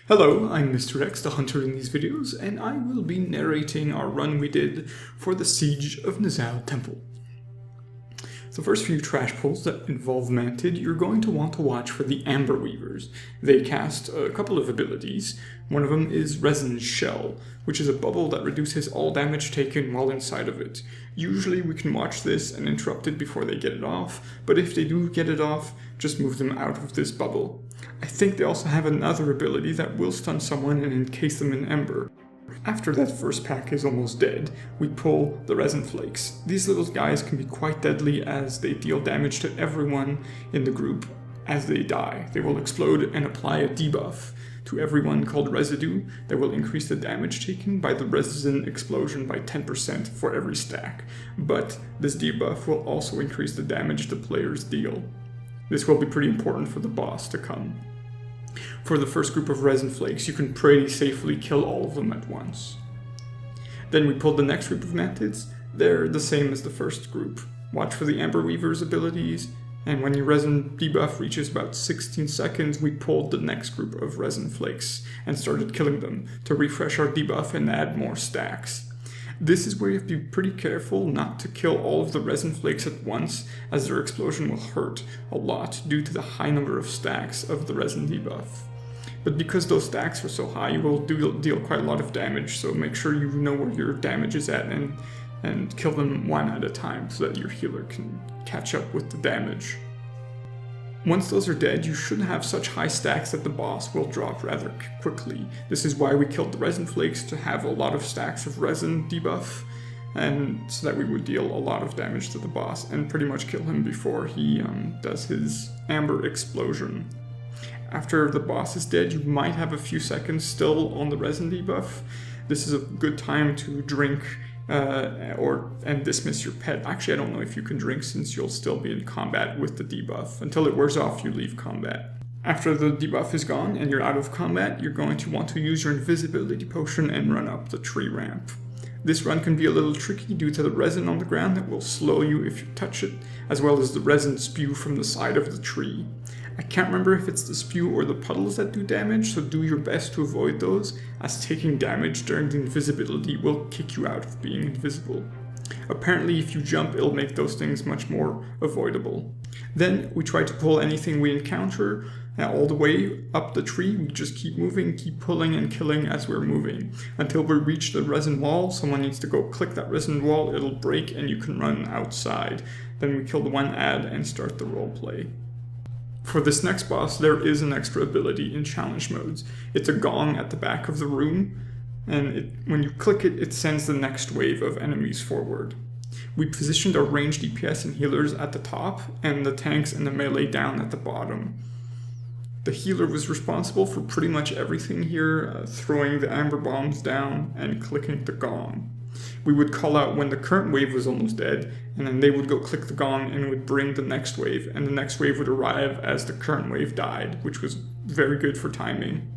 Hello, I'm Mr.X, the hunter in these videos, and I will be narrating our run we did for the Siege of Niuzao Temple. The first few trash pulls that involve Mantid, you're going to want to watch for the Amber Weavers. They cast a couple of abilities. One of them is Resin Shell, which is a bubble that reduces all damage taken while inside of it. Usually we can watch this and interrupt it before they get it off, but if they do get it off, just move them out of this bubble. I think they also have another ability that will stun someone and encase them in Ember. After that first pack is almost dead, we pull the Resin Flakes. These little guys can be quite deadly as they deal damage to everyone in the group as they die. They will explode and apply a debuff to everyone called Residue that will increase the damage taken by the resin explosion by 10% for every stack. But this debuff will also increase the damage the players deal. This will be pretty important for the boss to come. For the first group of Resin Flakes, you can pretty safely kill all of them at once. Then we pulled the next group of Mantids. They're the same as the first group. Watch for the Amber Weaver's abilities, and when your Resin debuff reaches about 16 seconds, we pulled the next group of Resin Flakes and started killing them to refresh our debuff and add more stacks. This is where you have to be pretty careful not to kill all of the Resin Flakes at once, as their explosion will hurt a lot due to the high number of stacks of the Resin debuff. But because those stacks are so high, you will deal quite a lot of damage, so make sure you know where your damage is at and kill them one at a time so that your healer can catch up with the damage. Once those are dead, you shouldn't have such high stacks that the boss will drop rather quickly. This is why we killed the Resin Flakes, to have a lot of stacks of Resin debuff, and so that we would deal a lot of damage to the boss and pretty much kill him before he does his Amber Explosion. After the boss is dead, you might have a few seconds still on the Resin debuff. This is a good time to drink and dismiss your pet. Actually, I don't know if you can drink since you'll still be in combat with the debuff. Until it wears off, you leave combat. After the debuff is gone and you're out of combat, you're going to want to use your invisibility potion and run up the tree ramp. This run can be a little tricky due to the resin on the ground that will slow you if you touch it, as well as the resin spew from the side of the tree. I can't remember if it's the spew or the puddles that do damage, so do your best to avoid those, as taking damage during the invisibility will kick you out of being invisible. Apparently if you jump, it'll make those things much more avoidable. Then we try to pull anything we encounter all the way up the tree. We just keep moving, keep pulling and killing as we're moving. Until we reach the resin wall, someone needs to go click that resin wall, it'll break and you can run outside. Then we kill the one ad and start the roleplay. For this next boss, there is an extra ability in challenge modes. It's a gong at the back of the room, and when you click it, it sends the next wave of enemies forward. We positioned our ranged DPS and healers at the top, and the tanks and the melee down at the bottom. The healer was responsible for pretty much everything here, throwing the amber bombs down and clicking the gong. We would call out when the current wave was almost dead, and then they would go click the gong and would bring the next wave, and the next wave would arrive as the current wave died, which was very good for timing.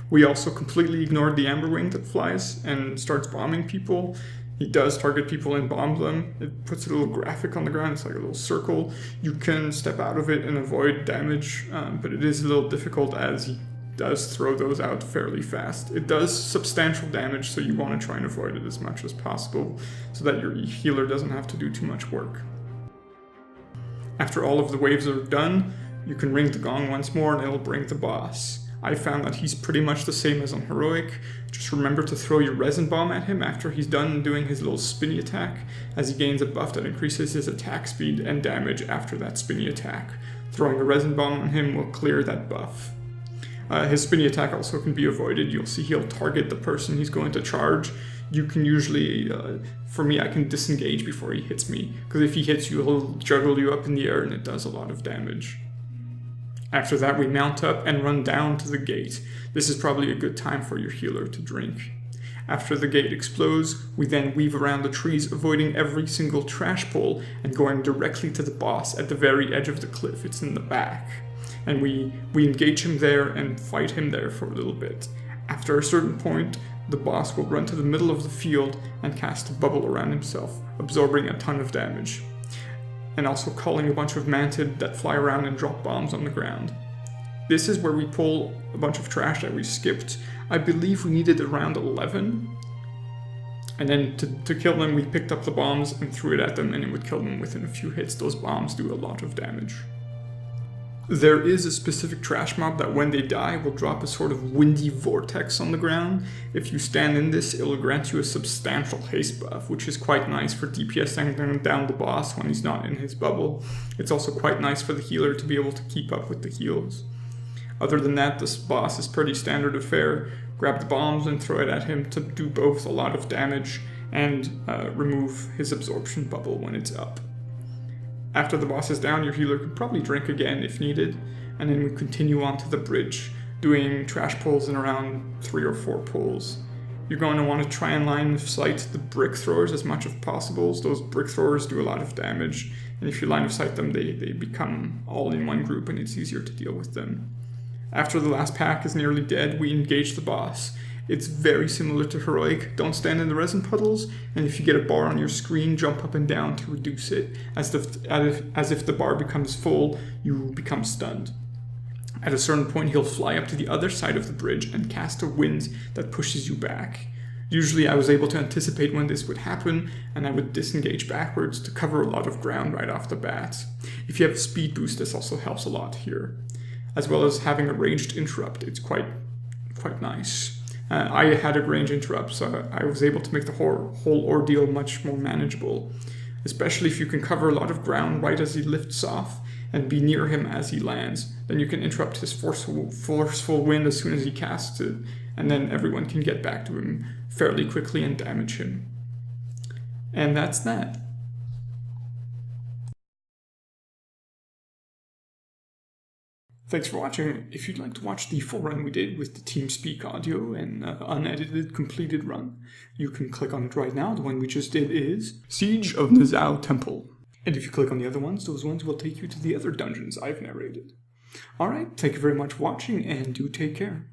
We also completely ignored the amber wing that flies and starts bombing people. He does target people and bomb them. It puts a little graphic on the ground, it's like a little circle. You can step out of it and avoid damage, but it is a little difficult as he does throw those out fairly fast. It does substantial damage, so you want to try and avoid it as much as possible so that your healer doesn't have to do too much work. After all of the waves are done, you can ring the gong once more and it'll bring the boss. I found that he's pretty much the same as on Heroic. Just remember to throw your resin bomb at him after he's done doing his little spinny attack, as he gains a buff that increases his attack speed and damage after that spinny attack. Throwing a resin bomb on him will clear that buff. His spinny attack also can be avoided. You'll see he'll target the person he's going to charge. You can usually, for me, I can disengage before he hits me, because if he hits you, he'll juggle you up in the air and it does a lot of damage. After that, we mount up and run down to the gate. This is probably a good time for your healer to drink. After the gate explodes, we then weave around the trees, avoiding every single trash pull and going directly to the boss at the very edge of the cliff. It's in the back. And we engage him there and fight him there for a little bit. After a certain point, the boss will run to the middle of the field and cast a bubble around himself, absorbing a ton of damage. And also calling a bunch of Mantid that fly around and drop bombs on the ground. this is where we pull a bunch of trash that we skipped. I believe we needed around 11. And then to kill them, we picked up the bombs and threw it at them, and it would kill them within a few hits. Those bombs do a lot of damage. There is a specific trash mob that when they die will drop a sort of windy vortex on the ground. If you stand in this, it will grant you a substantial haste buff, which is quite nice for DPSing down the boss when he's not in his bubble. It's also quite nice for the healer to be able to keep up with the heals. Other than that, this boss is pretty standard affair. Grab the bombs and throw it at him to do both a lot of damage and remove his absorption bubble when it's up. After the boss is down, your healer could probably drink again if needed, and then we continue on to the bridge, doing trash pulls in around 3 or 4 pulls. You're going to want to try and line of sight the brick throwers as much as possible. So those brick throwers do a lot of damage, and if you line of sight them, they become all in one group and it's easier to deal with them. After the last pack is nearly dead, we engage the boss. It's very similar to Heroic. Don't stand in the resin puddles, and if you get a bar on your screen, jump up and down to reduce it. As if the bar becomes full, you become stunned. At a certain point, he'll fly up to the other side of the bridge and cast a wind that pushes you back. Usually I was able to anticipate when this would happen, and I would disengage backwards to cover a lot of ground right off the bat. If you have a speed boost, this also helps a lot here. As well as having a ranged interrupt, it's quite nice. I had a range interrupt, so I was able to make the whole ordeal much more manageable. Especially if you can cover a lot of ground right as he lifts off and be near him as he lands. Then you can interrupt his forceful wind as soon as he casts it, and then everyone can get back to him fairly quickly and damage him. And that's that. Thanks for watching. If you'd like to watch the full run we did with the TeamSpeak audio and unedited completed run, you can click on it right now. The one we just did is Siege of Niuzao Temple. And if you click on the other ones, those ones will take you to the other dungeons I've narrated. Alright, thank you very much for watching, and do take care.